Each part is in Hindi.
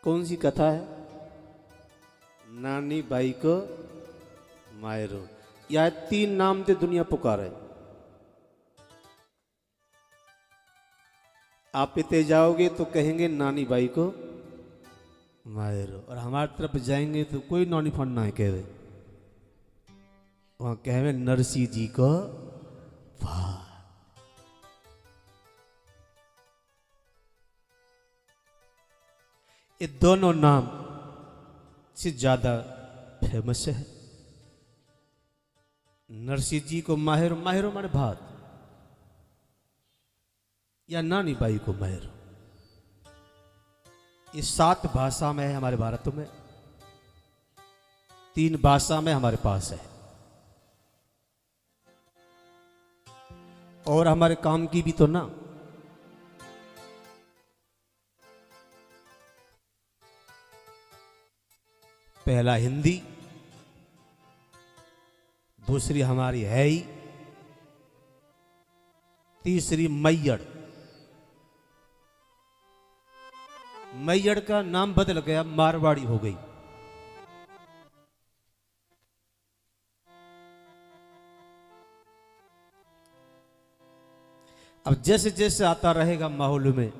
कौन सी कथा है? नानी बाई को मायरो। यह 3 नाम से दुनिया पुकारे। आप इतने जाओगे तो कहेंगे नानी बाई को मायरो, और हमारी तरफ जाएंगे तो कोई नौनी फन ना कह दे, वहां कहे नरसी जी को वाह। ये दोनों नाम से ज्यादा फेमस है। नरसी जी को माहिरो, माहिरो माने भात, या नानी बाई को माहिरो। ये 7 भाषा में है हमारे भारत में, 3 भाषा में हमारे पास है, और हमारे काम की भी तो ना। पहला हिंदी, दूसरी हमारी है ही, तीसरी मैयड़। मैयड़ का नाम बदल गया, मारवाड़ी हो गई। अब जैसे जैसे आता रहेगा माहौल में,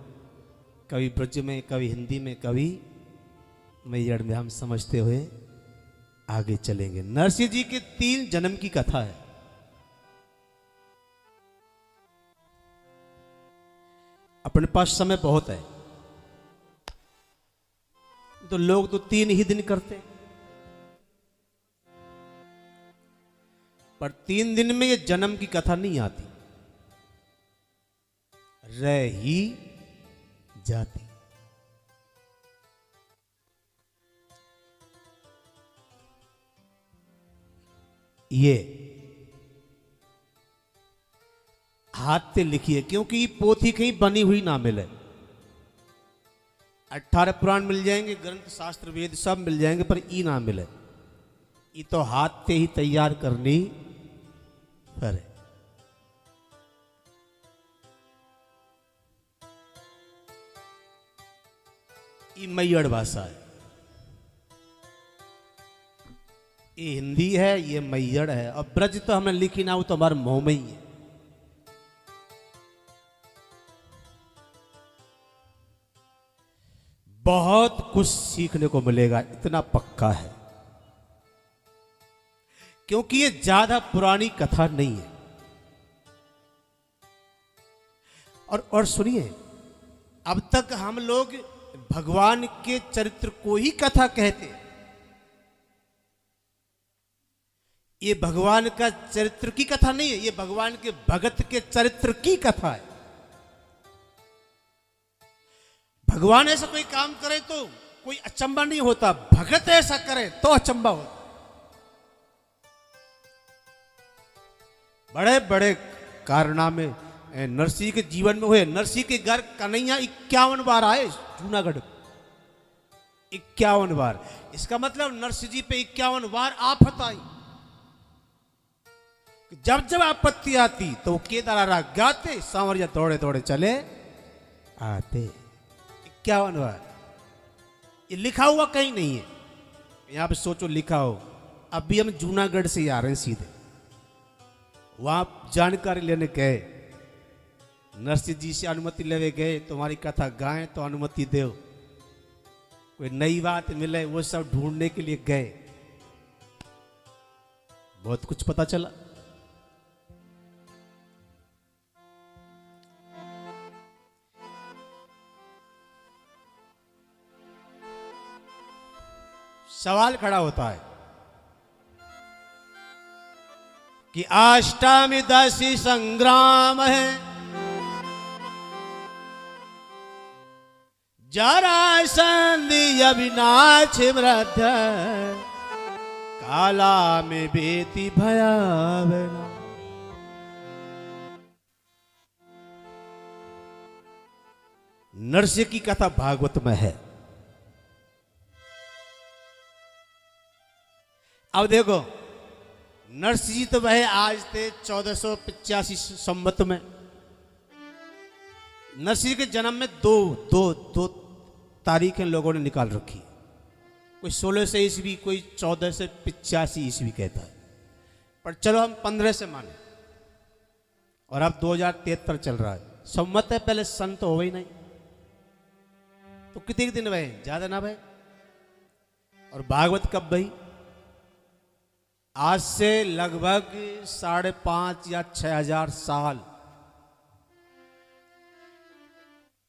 कभी ब्रज में, कभी हिंदी में, कभी मैयड़ में, हम समझते हुए आगे चलेंगे। नरसिंह जी के 3 जन्म की कथा है। अपने पास समय बहुत है तो लोग तो 3 ही दिन करते, पर 3 दिन में ये जन्म की कथा नहीं आती, रह ही जाती। ये हाथ से लिखिए, क्योंकि पोथी कहीं बनी हुई ना मिले। 18 पुराण मिल जाएंगे, ग्रंथ शास्त्र वेद सब मिल जाएंगे, पर ई ना मिले। ये तो हाथ से ही तैयार करनी पड़े। ये मैयड़ भाषा है, ये हिंदी है, ये मैयड़ है। और ब्रज तो हमने लिखी ना, वो तो हमारे मुंह में ही है। बहुत कुछ सीखने को मिलेगा, इतना पक्का है, क्योंकि ये ज्यादा पुरानी कथा नहीं है। और सुनिए, अब तक हम लोग भगवान के चरित्र को ही कथा कहते। ये भगवान का चरित्र की कथा नहीं है, ये भगवान के भगत के चरित्र की कथा है। भगवान ऐसा कोई काम करे तो कोई अचंबा नहीं होता, भगत ऐसा करे तो अचंबा होता। बड़े बड़े कारनामे नरसिंह के जीवन में हुए। नरसिंह के घर कन्हैया 51 बार आए जूनागढ़, 51 बार। इसका मतलब नरसिंह जी पे 51 बार आफत आई। जब जब आपत्ति आती तो वो केदारा गाते, सांवरिया दौड़े दौड़े चले आते। 51 बार। ये लिखा हुआ कहीं नहीं है, यहां पे सोचो लिखा हो। अभी हम जूनागढ़ से ही आ रहे हैं सीधे, वहां जानकारी लेने गए, नरसिंह जी से अनुमति लेने गए, तुम्हारी कथा गाएं तो अनुमति दो, कोई नई बात मिले वो सब ढूंढने के लिए गए। बहुत कुछ पता चला। सवाल खड़ा होता है कि अष्टादशी संग्राम है, जरासंध अविनाश मृध, काला में बेती भयावना। नरसिंह की कथा भागवत में है। अब देखो, नरसिंह जी तो वह आज थे 1485 संवत में। नरसिंह के जन्म में दो तारीखें लोगों ने निकाल रखी, कोई 16 से ईस्वी, कोई 14 से 85 ईस्वी कहता है, पर चलो हम 15 से माने, और अब 2073 चल रहा है, सम्मत है, पहले सन तो हो ही नहीं, तो कितने दिन भय, ज्यादा ना भय। और भागवत कब भई? आज से लगभग 5,500 या 6,000 साल,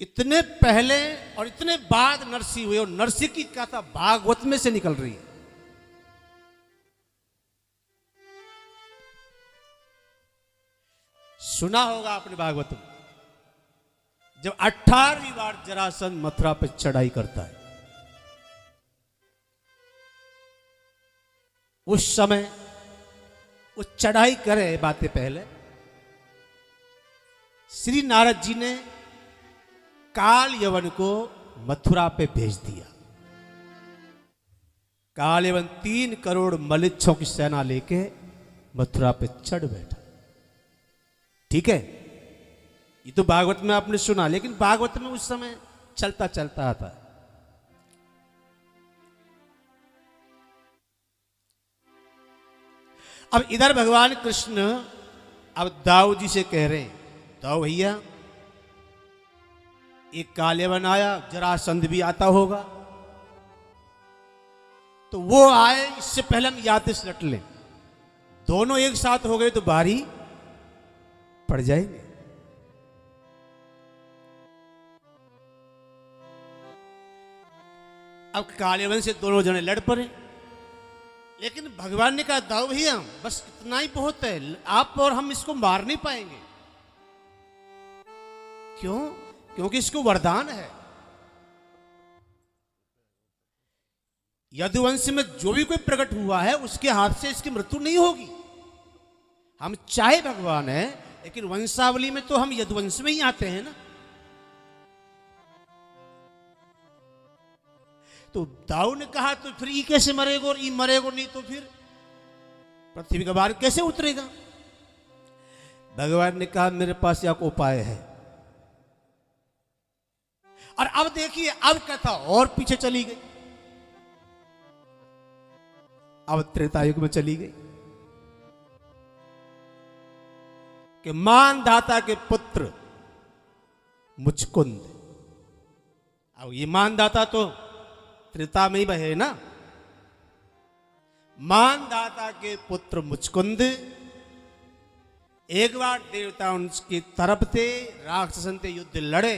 इतने पहले और इतने बाद नरसी हुए, और नरसी की कथा भागवत में से निकल रही है। सुना होगा आपने भागवत में, जब 18वीं बार जरासंध मथुरा पर चढ़ाई करता है, उस समय वो चढ़ाई करे बातें पहले श्री नारद जी ने काल यवन को मथुरा पे भेज दिया। काल यवन 3 करोड़ मलिच्छों की सेना लेके मथुरा पे चढ़ बैठा। ठीक है, ये तो भागवत में आपने सुना, लेकिन भागवत में उस समय चलता चलता आता। अब इधर भगवान कृष्ण अब दाऊ जी से कह रहे हैं, दाऊ भैया एक कालेवन आया, जरासंध भी आता होगा, तो वो आए, इससे पहले हम याद से लट लें, दोनों एक साथ हो गए तो भारी पड़ जाएंगे। अब कालेवन से दोनों जने लड़ पड़े, लेकिन भगवान ने कहा दाऊ भैया बस इतना ही बहुत है, आप और हम इसको मार नहीं पाएंगे। क्यों? क्योंकि इसको वरदान है, यदुवंश में जो भी कोई प्रकट हुआ है उसके हाथ से इसकी मृत्यु नहीं होगी। हम चाहे भगवान है, लेकिन वंशावली में तो हम यदुवंश में ही आते हैं ना। तो दाऊ ने कहा तो फिर ये कैसे मरेगा, और ये मरेगा नहीं तो फिर पृथ्वी का भार कैसे उतरेगा। भगवान ने कहा मेरे पास एक उपाय है। और अब देखिए, अब कथा और पीछे चली गई, अब त्रेता युग में चली गई कि मानधाता के पुत्र मुचकुंद। अब ये मानधाता तो त्रेता में ही बहे ना। मानधाता के पुत्र मुचकुंद एक बार देवताओं की तरफ से राक्षसन से युद्ध लड़े,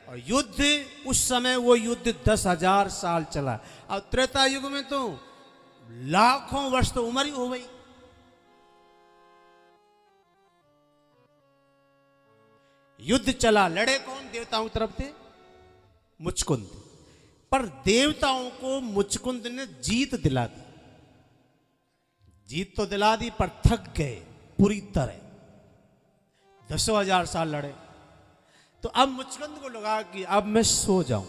और युद्ध उस समय वो युद्ध 10,000 साल चला। अब त्रेता युग में तो लाखों वर्ष तो उम्र ही हो गई। युद्ध चला, लड़े कौन? देवताओं की तरफ से मुचकुंद। पर देवताओं को मुचकुंद ने जीत दिला दी। जीत तो दिला दी, पर थक गए पूरी तरह। 10,000 साल लड़े, तो अब मुचकुंद को लगा कि अब मैं सो जाऊं।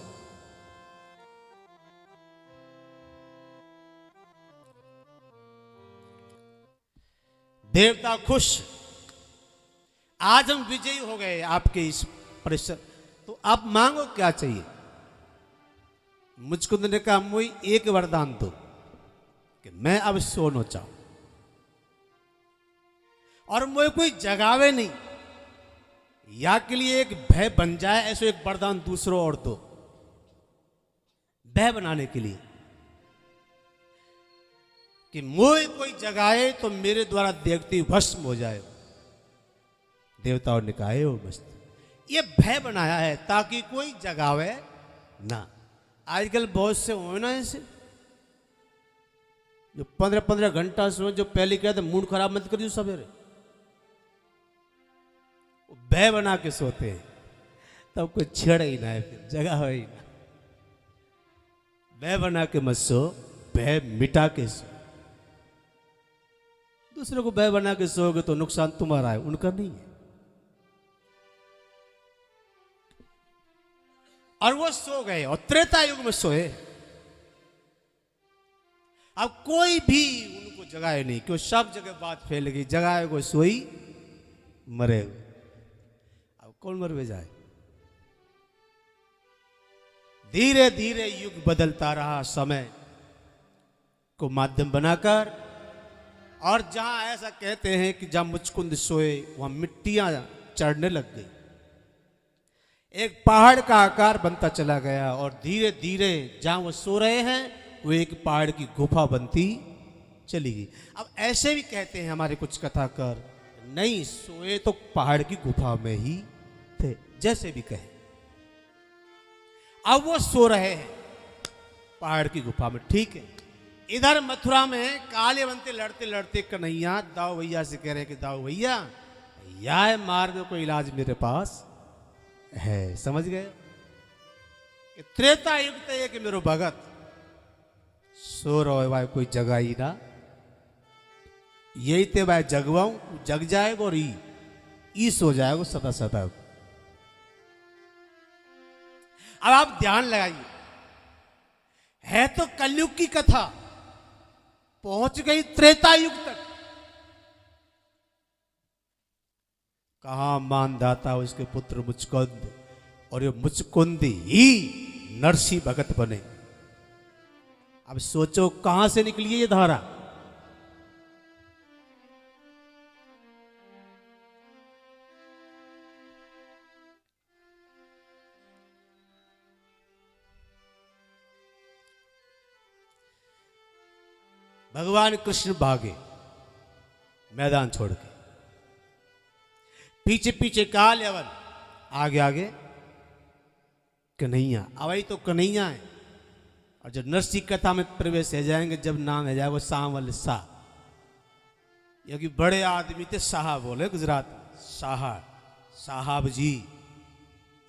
देवता खुश, आज हम विजयी हो गए आपके इस परिसर, तो आप मांगो क्या चाहिए। मुचकुंद ने कहा मुझे एक वरदान दो कि मैं अब सोना चाहूं, और मुझे कोई जगावे नहीं, या के लिए एक भय बन जाए, ऐसे एक वरदान दूसरों और दो, भय बनाने के लिए कि मुझे कोई जगाए तो मेरे द्वारा देखते भस्म हो जाए। देवताओं ने कहा हो मस्त, ये भय बनाया है ताकि कोई जगावे ना। आजकल बहुत से हो ना ऐसे जो 15-15 घंटा सो, जो पहले कहते मूड खराब मत करियो सवेरे, भय बना के सोते हैं, तब कोई छेड़ ही ना है, फिर जगा हो ही ना। भय बना के मत सो, भय मिटा के सो। दूसरे को भय बना के सोओगे तो नुकसान तुम्हारा है, उनका नहीं है। और वो सो गए, और त्रेता युग में सोए। अब कोई भी उनको जगाए नहीं, क्यों? सब जगह बात फैल गई, जगाए को सोई मरे। अब कौन मरवे जाए? धीरे धीरे युग बदलता रहा समय को माध्यम बनाकर, और जहां ऐसा कहते हैं कि जहां मुचकुंद सोए वहां मिट्टियां चढ़ने लग गई, एक पहाड़ का आकार बनता चला गया, और धीरे धीरे जहां वो सो रहे हैं वो एक पहाड़ की गुफा बनती चली गई। अब ऐसे भी कहते हैं हमारे कुछ कथाकार, नहीं सोए तो पहाड़ की गुफा में ही थे, जैसे भी कहे। अब वो सो रहे हैं पहाड़ की गुफा में, ठीक है। इधर मथुरा में कालियावंत लड़ते लड़ते कन्हैया दाऊ भैया से कह रहे कि दाऊ भैया यह मार्ग में कोई इलाज मेरे पास है, समझ गए कि त्रेता युग है कि मेरो भगत सो रहो है भाई, कोई जगह ही ना, यही ते भाई जगवाऊं, जग जाएगा और ई सो जाएगा सदा सदा। अब आप ध्यान लगाइए, है तो कलयुग की कथा, पहुंच गई त्रेता युग तक। कहा मानदाता उसके पुत्र मुचकुंद, और ये मुचकुंद ही नरसिंह भगत बने। अब सोचो कहां से निकली ये धारा। भगवान कृष्ण भागे मैदान छोड़ के, पीछे पीछे कालियावन, आगे आगे कन्हैया। अवई तो कन्हैया है, और जब नरसिंह कथा में प्रवेश हो जाएंगे, जब नाम है जाए वो सांवल शाह, क्योंकि बड़े आदमी थे साहब बोले गुजरात, साहब जी,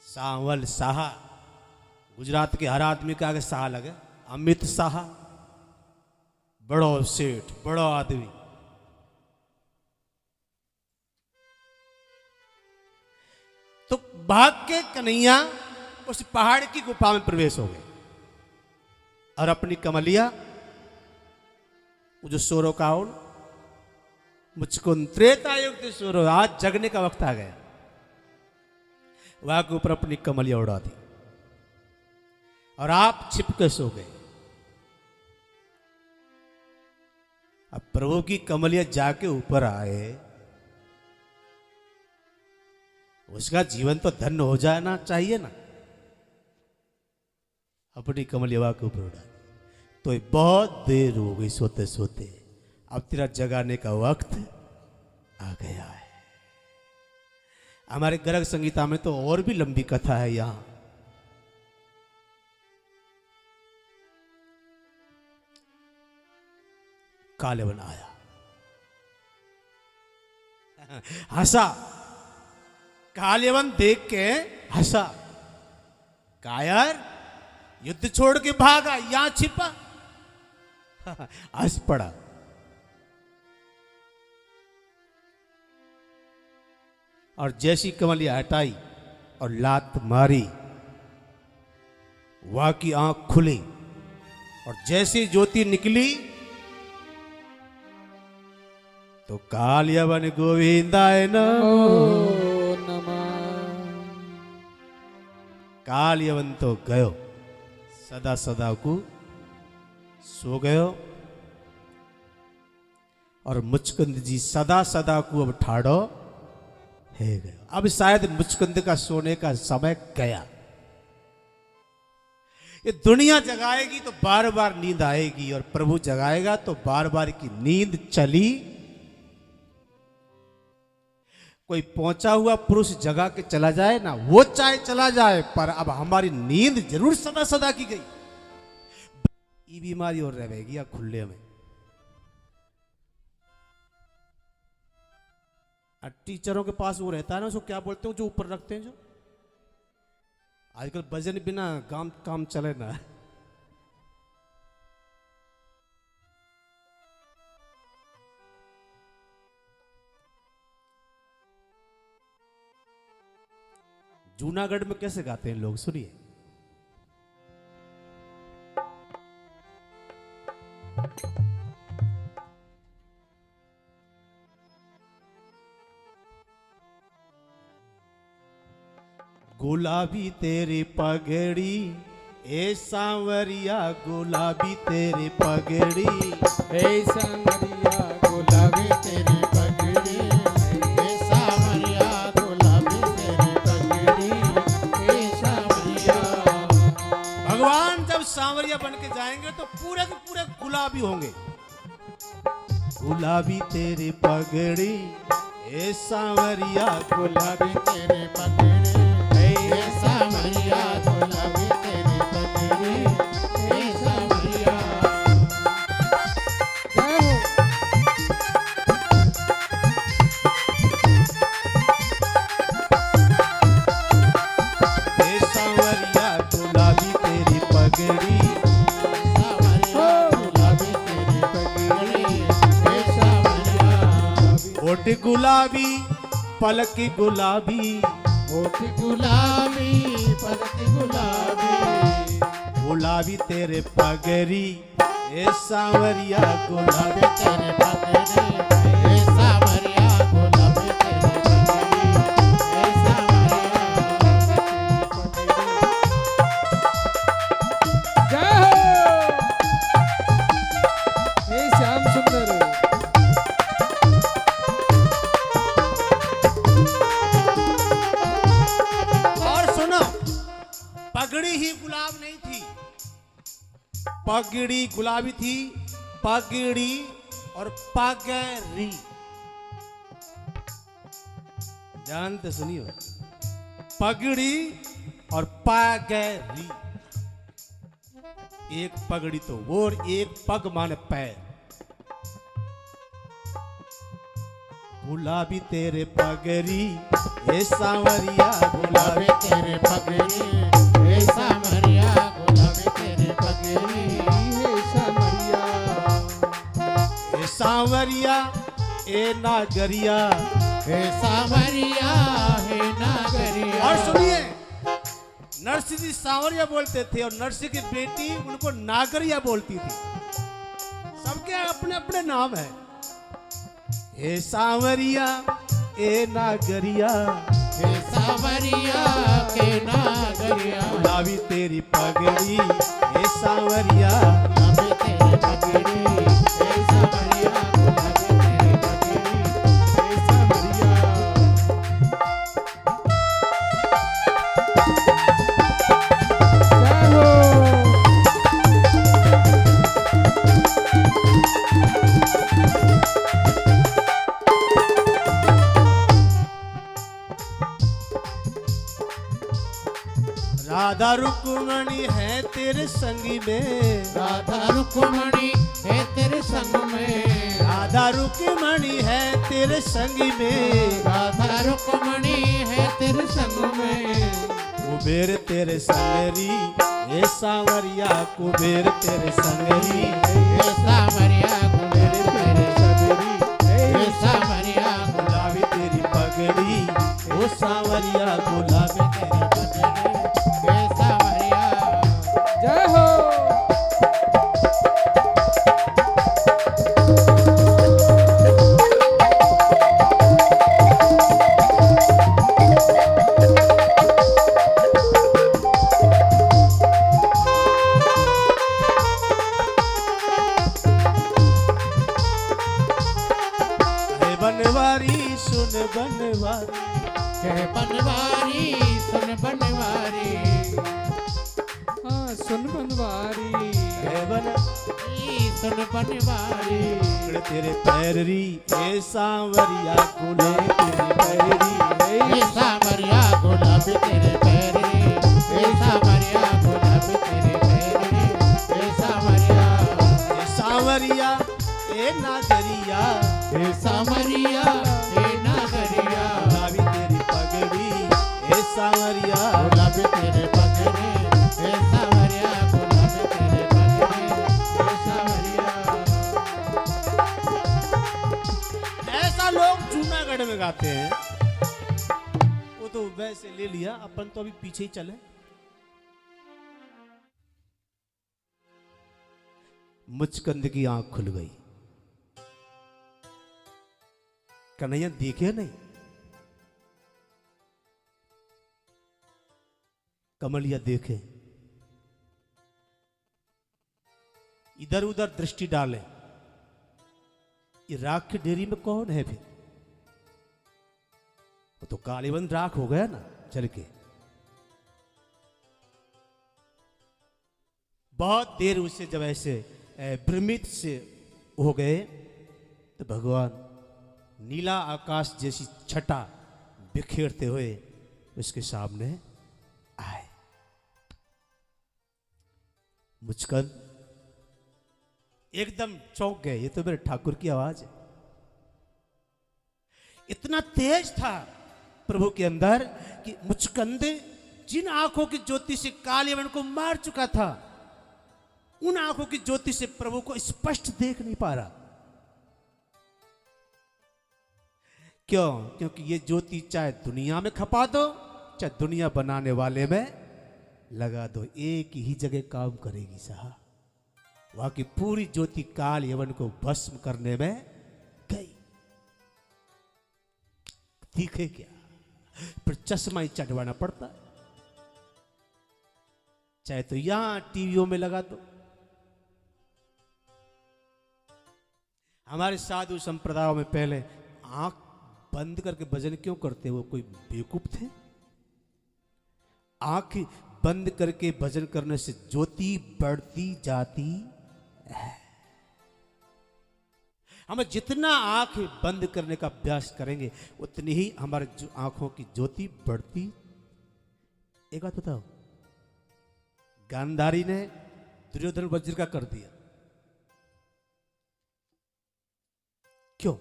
सांवल शाह। गुजरात के हर आदमी के आगे शाह लगे, अमित शाह, बड़ो सेठ, बड़ो आदमी। तो भाग के कन्हैया उस पहाड़ की गुफा में प्रवेश हो गए, और अपनी कमलिया, वो जो सोरो का उन मुचकुंद, त्रेता युग से सोरो, आज जगने का वक्त आ गया, वहां के ऊपर अपनी कमलिया उड़ा दी, और आप छिपके सो गए। अब प्रभु की कमलिया जाके ऊपर आए, उसका जीवन तो धन्य हो जाना चाहिए ना, अपनी कमलिया के ऊपर उड़ा। तो बहुत देर हो गई सोते सोते, अब तेरा जगाने का वक्त आ गया है। हमारे गर्ग संगीता में तो और भी लंबी कथा है यहां। कालियावन आया, हंसा, कालियावन देख के हंसा, कायर युद्ध छोड़ के भागा, यहां छिपा, हंस पड़ा। और जैसी कमलिया हटाई और लात मारी, वहां की आंख खुली, और जैसी ज्योति निकली तो कालियावन गोविंदाय नमः। कालियावन तो गयो, सदा सदा को सो गयो, और मुचकुंद जी सदा सदा को अब ठाड़ो है गयो। अब शायद मुचकुंद का सोने का समय गया। ये दुनिया जगाएगी तो बार बार नींद आएगी, और प्रभु जगाएगा तो बार बार की नींद चली। कोई पहुंचा हुआ पुरुष जगा के चला जाए ना, वो चाहे चला जाए, पर अब हमारी नींद जरूर सदा सदा की गई। ये बीमारी और रहेगी या खुले में। टीचरों के पास वो रहता है ना, उसको क्या बोलते हो जो ऊपर रखते हैं, जो आजकल वजन बिना काम चले ना। जूनागढ़ में कैसे गाते हैं लोग, सुनिए। गुलाबी तेरी पगड़ी ए सांवरिया गुलाबी तेरी पगड़ी, हे सांवरिया गुलाबी तेरी पगड़ी, हे सांवरिया गुलाबी तेरी पगड़ी, हे सांवरिया। भगवान जब सांवरिया बन के जाएंगे तो पूरे के पूरे गुलाबी होंगे। गुलाबी तेरी पगड़ी, ए सांवरिया गुलाबी तेरी पगड़ी, हे सांवरिया गुलाबी तेरी पगड़ी, हे सांवरिया। ए सांवरिया गुलाबी तेरी पगड़ी, सांवरिया गुलाबी तेरी पगड़ी, हे सांवरिया। होठ गुलाबी पलक गुलाबी, होठ गुलाबी पलक गुलाबी, गुलाबी तेरे पगड़ी, ए सांवरिया गुलाबी गुलाबी तेरे पगड़ी, हे सांवरिया गुलाबी तेरे पगड़ी, हे सांवरिया। जय हो हे श्याम सुंदर। और सुनो, पगड़ी ही गुलाब नहीं थी, पगड़ी गुलाबी थी, पगड़ी और पगड़ी, जानते सुनियो, पगड़ी और पगड़ी, एक पगड़ी तो वो और एक पग माने पैर। गुलाबी तेरे पगड़ी, ए सांवरिया गुलाबी गुलाबी तेरे पगड़ी, हे सांवरिया गुलाबी तेरे पगड़ी, हे सांवरिया। ए सांवरिया ए नागरिया। हे सांवरिया हे नागरिया। और सुनिए, नरसिंह जी सांवरिया बोलते थे और नरसिंह की बेटी उनको नागरिया बोलती थी। सबके अपने अपने नाम है। ए सांवरिया ए नागरिया, हे सांवरिया के नागरिया। गुलाबी तेरी पगड़ी, ए सांवरिया गुलाबी तेरी पगड़ी, हे सांवरिया गुलाबी तेरी पगड़ी, हे सांवरिया। जय हो राधा रुक्मणी है तेरे संगी में, राधा रुक्मणी है तेरे संग में, राधा रुक्मणी है तेरे संगी में, राधा रुक्मणी है तेरे संग में। कुबेर तेरे संगरी, ए सांवरिया कुबेर तेरे संगरी, हे सांवरिया कुबेर तेरे संगरी, हे सांवरिया गुलाबी तेरी पगड़ी, ओ सांवरिया गुलाबी तेरी पगड़ी। हे सांवरिया। जय हो हे बनवारी सुन बनवारी, हे बनवारी सुन बनवारी, हाँ सुन बनवारी, हे बन सुन बनवारी। पकड़े तेरे पैररी, ए सांवरिया गुले तेरी पैरी, हे सांवरिया गुलाबी तेरे पैरे, हे सांवरिया गुलाबी तेरे पैरे, हे सांवरिया। ए सांवरिया ए नागरिया, हे सांवरिया हे नागरिया। गुलाबी तेरी पगड़ी, ए सांवरिया गुलाबी तेरे पगड़ी, हे सांवरिया गुलाबी तेरे पगड़ी, हे सांवरिया। ऐसा लोग जूनागढ़ में गाते हैं। वो तो वैसे ले लिया, अपन तो अभी पीछे ही चले। मुचकंद की आंख खुल गई, कन्हैया देखे नहीं, कमलिया देखे, इधर उधर दृष्टि डालें, ये राख की डेरी में कौन है फिर? वो तो कालीबंद राख हो गया ना चल के। बहुत देर उसे जब ऐसे भ्रमित से हो गए तो भगवान नीला आकाश जैसी छटा बिखेरते हुए उसके सामने आए। मुचकंद एकदम चौंक गए, ये तो मेरे ठाकुर की आवाज है। इतना तेज था प्रभु के अंदर कि मुचकंद जिन आंखों की ज्योति से कालीवन को मार चुका था, उन आंखों की ज्योति से प्रभु को स्पष्ट देख नहीं पा रहा। क्यों? क्योंकि ये ज्योति चाहे दुनिया में खपा दो, चाहे दुनिया बनाने वाले में लगा दो, एक ही जगह काम करेगी साहब। वहां की पूरी ज्योति काल यवन को भस्म करने में गई। दिखे क्या? पर चश्मा ही चढ़वाना पड़ता है, चाहे तो यहां टीवियों में लगा दो। हमारे साधु संप्रदायों में पहले आंख बंद करके भजन क्यों करते? वो कोई बेवकूफ थे? आंख बंद करके भजन करने से ज्योति बढ़ती जाती है। हम जितना आंख बंद करने का अभ्यास करेंगे उतनी ही हमारे आंखों की ज्योति बढ़ती। एक बात बताओ, गांधारी ने दुर्योधन वज्र का कर दिया, क्यों?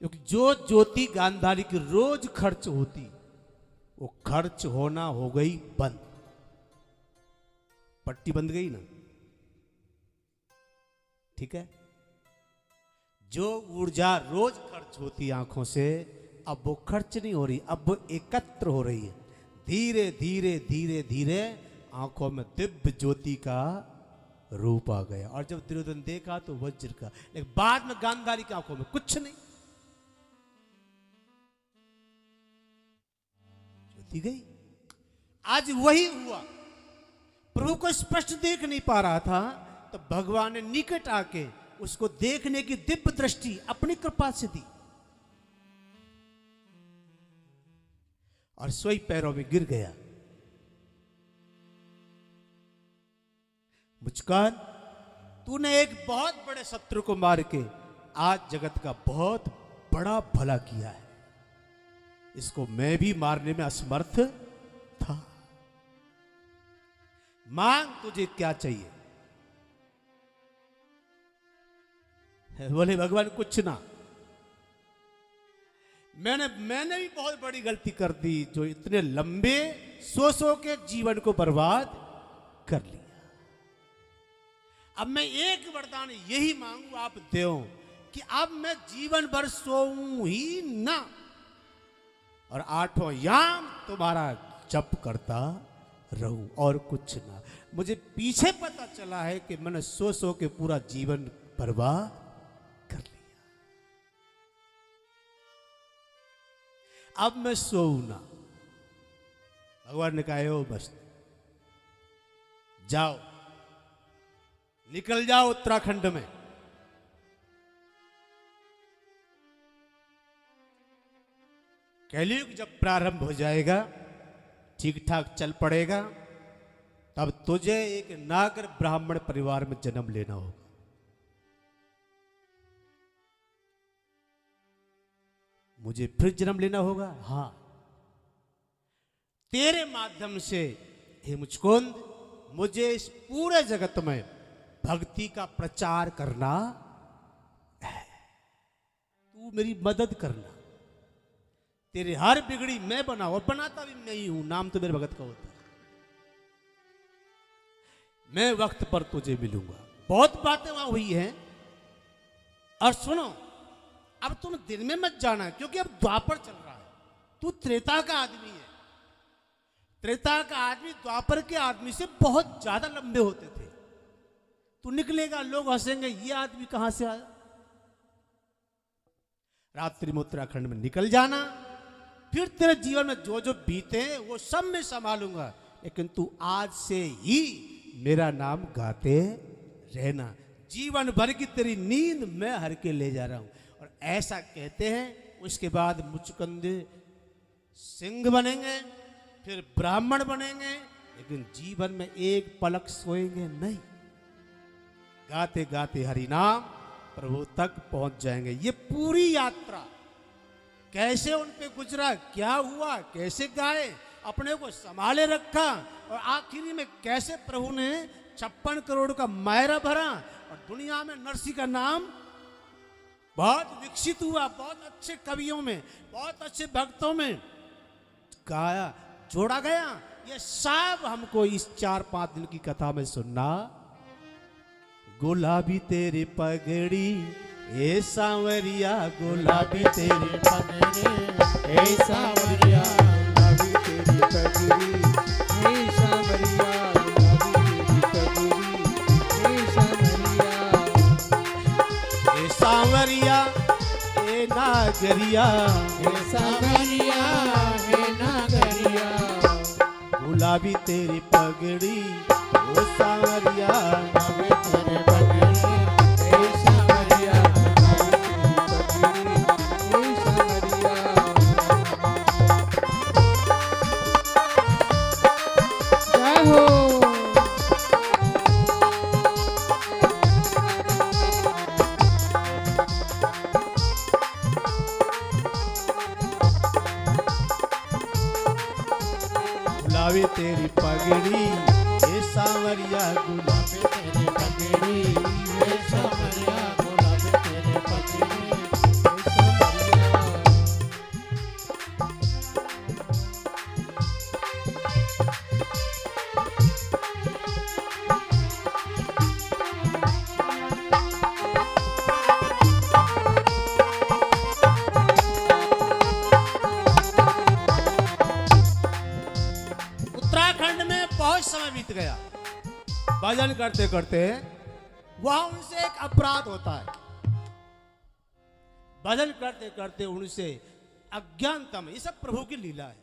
क्योंकि जो ज्योति गांधारी की रोज खर्च होती, वो खर्च होना हो गई बंद। पट्टी बंद गई ना, ठीक है? जो ऊर्जा रोज खर्च होती आंखों से, अब वो खर्च नहीं हो रही, अब वो एकत्र हो रही है। धीरे धीरे धीरे धीरे आंखों में दिव्य ज्योति का रूप आ गया। और जब दुर्योधन देखा तो वज्र का, लेकिन बाद में गांधारी की आंखों में कुछ नहीं, ज्योति गई। आज वही हुआ। प्रभु को स्पष्ट देख नहीं पा रहा था, तो भगवान ने निकट आके उसको देखने की दिव्य दृष्टि अपनी कृपा से दी और स्वयं पैरों में गिर गया। मुचकान, तूने एक बहुत बड़े शत्रु को मार के आज जगत का बहुत बड़ा भला किया है, इसको मैं भी मारने में असमर्थ था। मांग, तुझे क्या चाहिए? बोले भगवान कुछ ना, मैंने भी बहुत बड़ी गलती कर दी, जो इतने लंबे सौ के जीवन को बर्बाद कर लिया। अब मैं एक वरदान यही मांगू आप देओ कि अब मैं जीवन भर सोऊं ही ना, और 8वां याम तुम्हारा जप करता रहूं और कुछ ना। मुझे पीछे पता चला है कि मैंने सो के पूरा जीवन बर्बाद कर लिया, अब मैं सोऊं ना। भगवान ने कहा ओ बस जाओ, निकल जाओ उत्तराखंड में। कलयुग जब प्रारंभ हो जाएगा, ठीक ठाक चल पड़ेगा, तब तुझे एक नागर ब्राह्मण परिवार में जन्म लेना होगा। मुझे फिर जन्म लेना होगा, हां। तेरे माध्यम से हे मुचकुंद, मुझे इस पूरे जगत में भक्ति का प्रचार करना है। तू मेरी मदद करना, तेरे हर बिगड़ी मैं बनाऊं, और बनाता भी मैं ही हूं, नाम तो मेरे भगत का होता है। मैं वक्त पर तुझे मिलूंगा। बहुत बातें वहां हुई हैं। और सुनो, अब तुम दिन में मत जाना, क्योंकि अब द्वापर चल रहा है। तू त्रेता का आदमी है। त्रेता का आदमी द्वापर के आदमी से बहुत ज्यादा लंबे होते थे। तू निकलेगा, लोग हंसेंगे, ये आदमी कहां से आया। रात्रि में उत्तराखंड में निकल जाना, फिर तेरे जीवन में जो जो बीते वो सब मैं संभालूंगा, लेकिन तू आज से ही मेरा नाम गाते रहना। जीवन भर की तेरी नींद मैं हर के ले जा रहा हूं। और ऐसा कहते हैं, उसके बाद मुचकंदे सिंह बनेंगे, फिर ब्राह्मण बनेंगे, लेकिन जीवन में एक पलक सोएंगे नहीं। गाते गाते हरि नाम प्रभु तक पहुंच जाएंगे। ये पूरी यात्रा कैसे उन पे गुजरा, क्या हुआ, कैसे गाए, अपने को संभाले रखा, और आखिरी में कैसे प्रभु ने 56 करोड़ का मायरा भरा और दुनिया में नरसिंह का नाम बहुत विकसित हुआ। बहुत अच्छे कवियों में, बहुत अच्छे भक्तों में गाया, जोड़ा गया। ये सब हमको इस 4-5 दिन की कथा में सुनना। गुलाबी तेरी पगड़ी ए सांवरिया, गुलाबी तेरी पगड़ी ए सांवरिया, गुलाबी तेरी पगड़ी हे सांवरिया, गुलाबी तेरी पगड़ी हे सांवरिया, ए सांवरिया ए नागरिया, हे सांवरिया हे नागरिया, गुलाबी तेरी पगड़ी ओ सांवरिया, गुलाबी तेरी पगड़ी ए सांवरिया, हे सांवरिया। जय हो। गुलाबी तेरी पगड़ी ए सांवरिया, गुलाबी तेरी पगड़ी हे सांवरिया, गुलाबी तेरी पगड़ी हे सांवरिया। उत्तराखंड में बहुत समय बीत गया। भजन करते करते वहां उनसे एक अपराध होता है। भजन करते करते उनसे अज्ञानता में, ये सब प्रभु की लीला है।